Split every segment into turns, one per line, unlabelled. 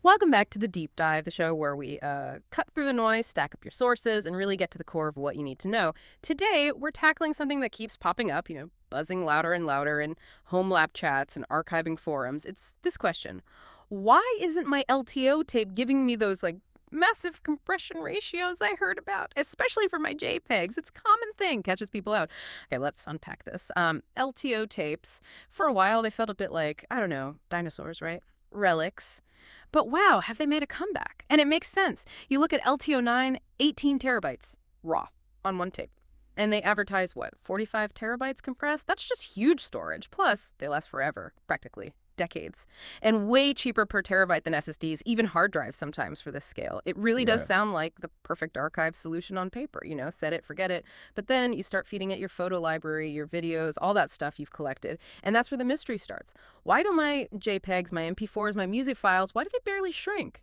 Welcome back to the Deep Dive, the show where we cut through the noise, stack up your sources, and really get to the core of what you need to know. Today, we're tackling something that keeps popping up, buzzing louder and louder in home lab chats and archiving forums. It's this question. Why isn't my LTO tape giving me those, massive compression ratios I heard about, especially for my JPEGs? It's a common thing, catches people out. Okay, let's unpack this. LTO tapes, for a while, they felt a bit like, I don't know, dinosaurs, right? Relics. But wow, have they made a comeback? And it makes sense. You look at LTO 9, 18 terabytes raw on one tape. And they advertise, 45 terabytes compressed? That's just huge storage. Plus, they last forever, practically decades. And way cheaper per terabyte than SSDs, even hard drives sometimes for this scale. It really does sound like the perfect archive solution on paper, set it, forget it. But then you start feeding it your photo library, your videos, all that stuff you've collected. And that's where the mystery starts. Why do my JPEGs, my MP4s, my music files, why do they barely shrink?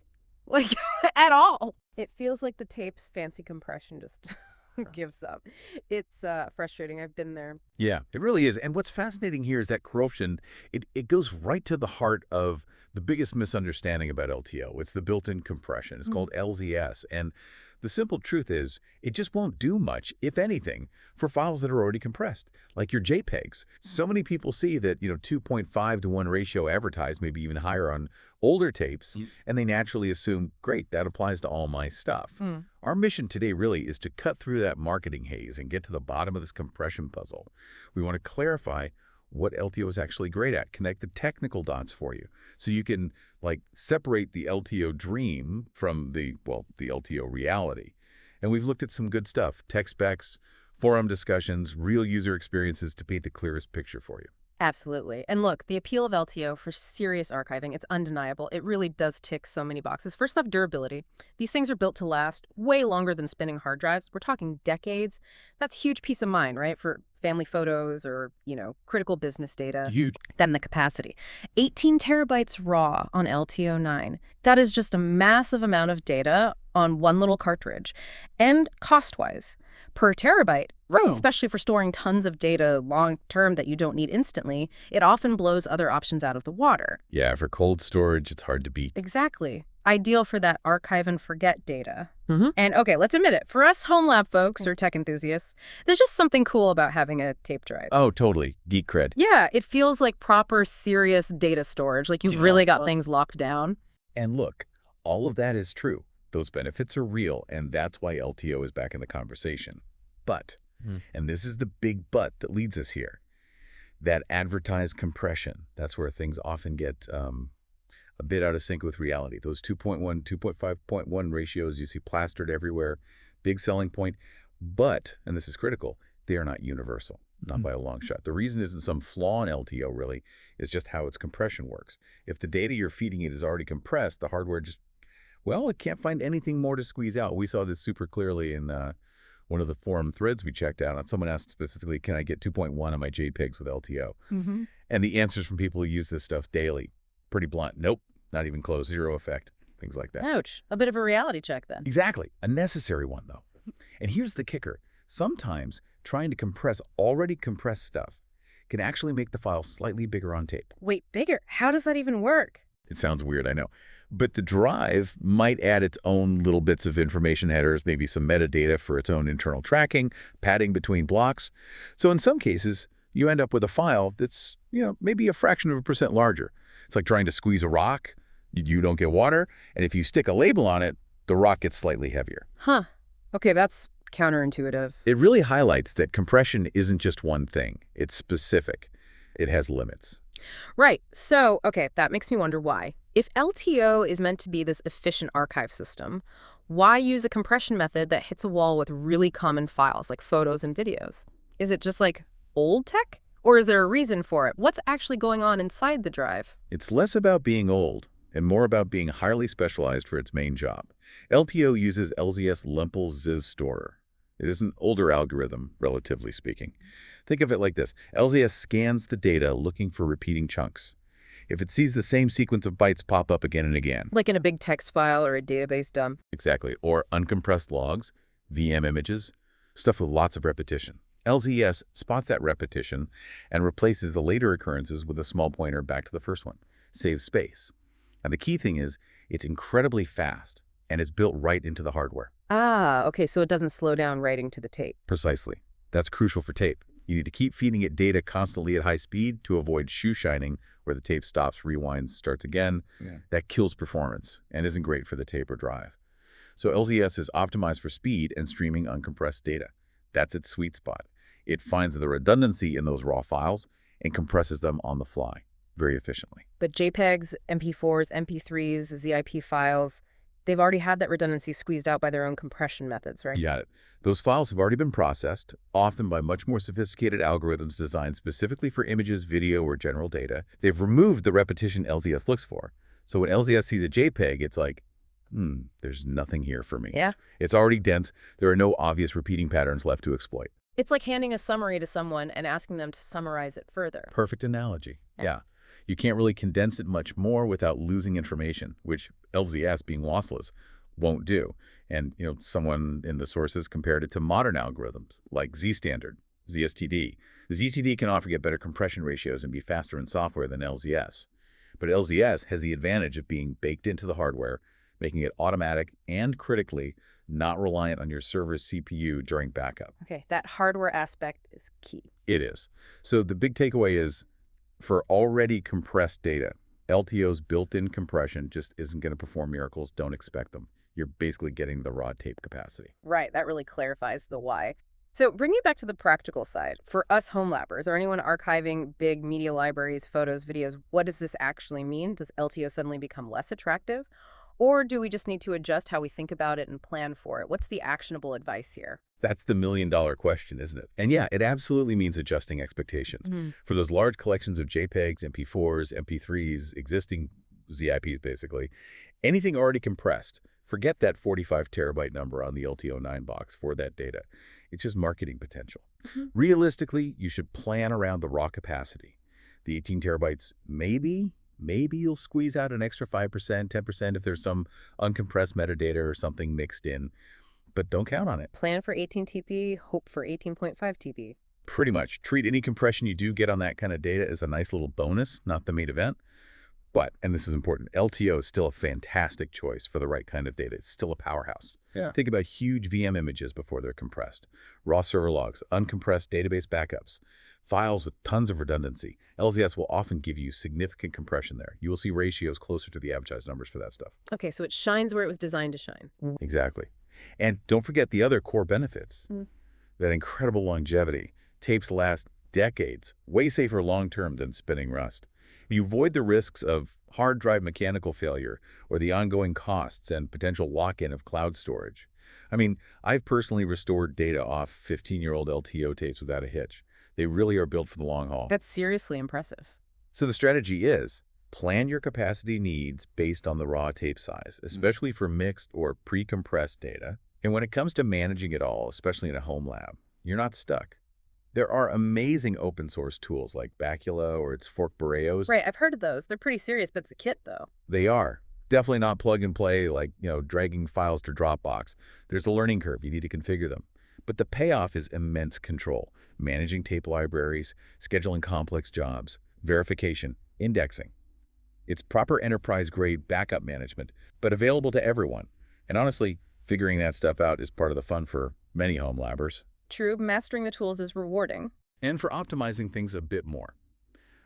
At all. It feels like the tape's fancy compression just gives up. It's frustrating. I've been there.
Yeah, it really is. And what's fascinating here is that corruption, it goes right to the heart of the biggest misunderstanding about LTO. It's the built-in compression. It's called LZS. And the simple truth is it just won't do much, if anything, for files that are already compressed, like your JPEGs. So many people see that, 2.5 to 1 ratio advertised, maybe even higher on older tapes, and they naturally assume, great, that applies to all my stuff. Our mission today really is to cut through that marketing haze and get to the bottom of this compression puzzle. We want to clarify what LTO is actually great at, connect the technical dots for you, so you can separate the LTO dream from the LTO reality. And we've looked at some good stuff, tech specs, forum discussions, real user experiences to paint the clearest picture for you.
Absolutely. And look, the appeal of LTO for serious archiving, it's undeniable. It really does tick so many boxes. First off, durability. These things are built to last way longer than spinning hard drives. We're talking decades. That's huge peace of mind, right? For family photos or, critical business data.
Huge.
Then the capacity. 18 terabytes raw on LTO 9. That is just a massive amount of data on one little cartridge. And cost-wise, per terabyte, especially for storing tons of data long-term that you don't need instantly, it often blows other options out of the water.
Yeah, for cold storage, it's hard to beat.
Exactly. Ideal for that archive and forget data. And okay, let's admit it. For us home lab folks or tech enthusiasts, there's just something cool about having a tape drive.
Oh, totally. Geek cred.
Yeah, it feels like proper, serious data storage, like you've really got things locked down.
And look, all of that is true. Those benefits are real, and that's why LTO is back in the conversation. But, and this is the big but that leads us here, that advertised compression, that's where things often get a bit out of sync with reality. Those 2.1, 2.5.1 ratios you see plastered everywhere, big selling point. But, and this is critical, they are not universal, not by a long shot. The reason isn't some flaw in LTO, really. It's just how its compression works. If the data you're feeding it is already compressed, the hardware just, it can't find anything more to squeeze out. We saw this super clearly in one of the forum threads we checked out. And someone asked specifically, can I get 2.1 on my JPEGs with LTO? And the answers from people who use this stuff daily, pretty blunt. Nope, not even close, zero effect, things like that.
Ouch. A bit of a reality check then.
Exactly. A necessary one, though. And here's the kicker. Sometimes trying to compress already compressed stuff can actually make the file slightly bigger on tape.
Wait, bigger? How does that even work?
It sounds weird, I know. But the drive might add its own little bits of information headers, maybe some metadata for its own internal tracking, padding between blocks. So in some cases, you end up with a file that's, maybe a fraction of a percent larger. It's like trying to squeeze a rock. You don't get water. And if you stick a label on it, the rock gets slightly heavier.
Huh. Okay, that's counterintuitive.
It really highlights that compression isn't just one thing. It's specific. It has limits.
Right. So, okay, that makes me wonder why. If LTO is meant to be this efficient archive system, why use a compression method that hits a wall with really common files like photos and videos? Is it just old tech? Or is there a reason for it? What's actually going on inside the drive?
It's less about being old and more about being highly specialized for its main job. LPO uses LZS Lempel-Ziz Storer. It is an older algorithm, relatively speaking. Think of it like this. LZS scans the data looking for repeating chunks. If it sees the same sequence of bytes pop up again and again.
Like in a big text file or a database dump.
Exactly. Or uncompressed logs, VM images, stuff with lots of repetition. LZS spots that repetition and replaces the later occurrences with a small pointer back to the first one. Saves space. And the key thing is, It's incredibly fast, and it's built right into the hardware.
Ah, okay, so it doesn't slow down writing to the tape.
Precisely. That's crucial for tape. You need to keep feeding it data constantly at high speed to avoid shoe shining, where the tape stops, rewinds, starts again. Yeah. That kills performance and isn't great for the tape or drive. So LZS is optimized for speed and streaming uncompressed data. That's its sweet spot. It finds the redundancy in those raw files and compresses them on the fly very efficiently.
But JPEGs, MP4s, MP3s, ZIP files, they've already had that redundancy squeezed out by their own compression methods, right?
You got it. Those files have already been processed, often by much more sophisticated algorithms designed specifically for images, video, or general data. They've removed the repetition LZS looks for. So when LZS sees a JPEG, it's like, there's nothing here for me.
Yeah.
It's already dense. There are no obvious repeating patterns left to exploit.
It's like handing a summary to someone and asking them to summarize it further.
Perfect analogy. Yeah. You can't really condense it much more without losing information, which LZS, being lossless, won't do. And, someone in the sources compared it to modern algorithms like Z-Standard, ZSTD. The ZSTD can often get better compression ratios and be faster in software than LZS. But LZS has the advantage of being baked into the hardware, making it automatic and critically not reliant on your server's CPU during backup.
Okay, that hardware aspect is key.
It is. So the big takeaway is, for already compressed data, LTO's built-in compression just isn't going to perform miracles. Don't expect them. You're basically getting the raw tape capacity.
Right, that really clarifies the why. So bringing it back to the practical side, for us Homelabbers or anyone archiving big media libraries, photos, videos, what does this actually mean? Does LTO suddenly become less attractive? Or do we just need to adjust how we think about it and plan for it? What's the actionable advice here?
That's the million-dollar question, isn't it? And yeah, it absolutely means adjusting expectations. For those large collections of JPEGs, MP4s, MP3s, existing ZIPs basically, anything already compressed, forget that 45 terabyte number on the LTO-9 box for that data. It's just marketing potential. Realistically, you should plan around the raw capacity. The 18 terabytes, maybe you'll squeeze out an extra 5%, 10% if there's some uncompressed metadata or something mixed in. But don't count on it.
Plan for 18 TB, hope for 18.5 TB.
Pretty much. Treat any compression you do get on that kind of data as a nice little bonus, not the main event. But, and this is important, LTO is still a fantastic choice for the right kind of data. It's still a powerhouse. Yeah. Think about huge VM images before they're compressed. Raw server logs, uncompressed database backups, files with tons of redundancy. LZS will often give you significant compression there. You will see ratios closer to the advertised numbers for that stuff.
Okay, so it shines where it was designed to shine.
Exactly. And don't forget the other core benefits. That incredible longevity. Tapes last decades, way safer long-term than spinning rust. You avoid the risks of hard drive mechanical failure or the ongoing costs and potential lock-in of cloud storage. I mean, I've personally restored data off 15-year-old LTO tapes without a hitch. They really are built for the long haul.
That's seriously impressive.
So the strategy is, plan your capacity needs based on the raw tape size, especially for mixed or pre-compressed data. And when it comes to managing it all, especially in a home lab, you're not stuck. There are amazing open source tools like Bacula or its fork Boreos.
Right, I've heard of those. They're pretty serious bits of kit, though.
They are. Definitely not plug and play like, dragging files to Dropbox. There's a learning curve. You need to configure them. But the payoff is immense control. Managing tape libraries, scheduling complex jobs, verification, indexing. It's proper enterprise-grade backup management, but available to everyone. And honestly, figuring that stuff out is part of the fun for many home labbers.
True, mastering the tools is rewarding.
And for optimizing things a bit more,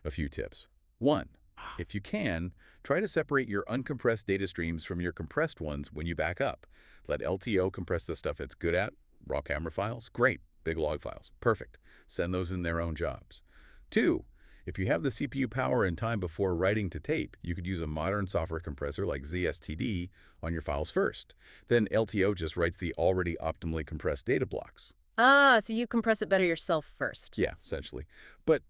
a few tips. 1, if you can, try to separate your uncompressed data streams from your compressed ones when you back up. Let LTO compress the stuff it's good at. Raw camera files, great. Big log files, perfect. Send those in their own jobs. 2, if you have the CPU power and time before writing to tape, you could use a modern software compressor like ZSTD on your files first. Then LTO just writes the already optimally compressed data blocks.
Ah, so you compress it better yourself first.
Yeah, essentially. But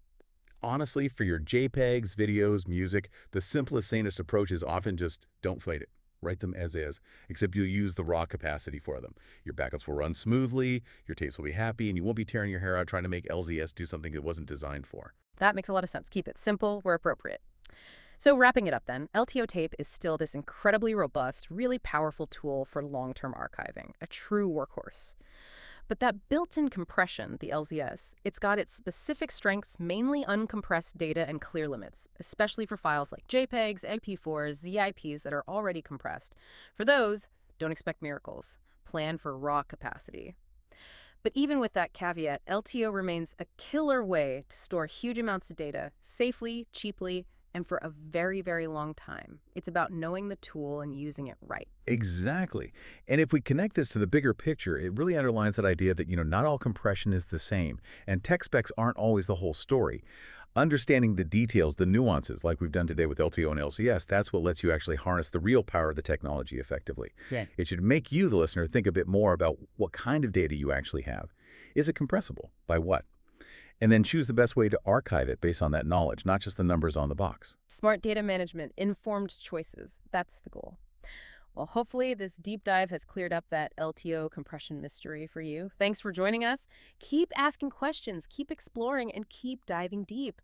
honestly, for your JPEGs, videos, music, the simplest, sanest approach is often just don't fight it. Write them as is, except you'll use the raw capacity for them. Your backups will run smoothly, your tapes will be happy, and you won't be tearing your hair out trying to make LZS do something it wasn't designed for.
That makes a lot of sense. Keep it simple where appropriate. So wrapping it up then, LTO tape is still this incredibly robust, really powerful tool for long-term archiving, a true workhorse. But that built-in compression, the LZS, it's got its specific strengths, mainly uncompressed data and clear limits, especially for files like JPEGs, MP4s, ZIPs that are already compressed. For those, don't expect miracles. Plan for raw capacity. But even with that caveat, LTO remains a killer way to store huge amounts of data safely, cheaply, and for a very, very long time. It's about knowing the tool and using it right.
Exactly. And if we connect this to the bigger picture, it really underlines that idea that, not all compression is the same, and tech specs aren't always the whole story. Understanding the details, the nuances, like we've done today with LTO and LCS, that's what lets you actually harness the real power of the technology effectively.
Yeah.
It should make you, the listener, think a bit more about what kind of data you actually have. Is it compressible? By what? And then choose the best way to archive it based on that knowledge, not just the numbers on the box.
Smart data management, informed choices. That's the goal. Well, hopefully this deep dive has cleared up that LTO compression mystery for you. Thanks for joining us. Keep asking questions, keep exploring, and keep diving deep.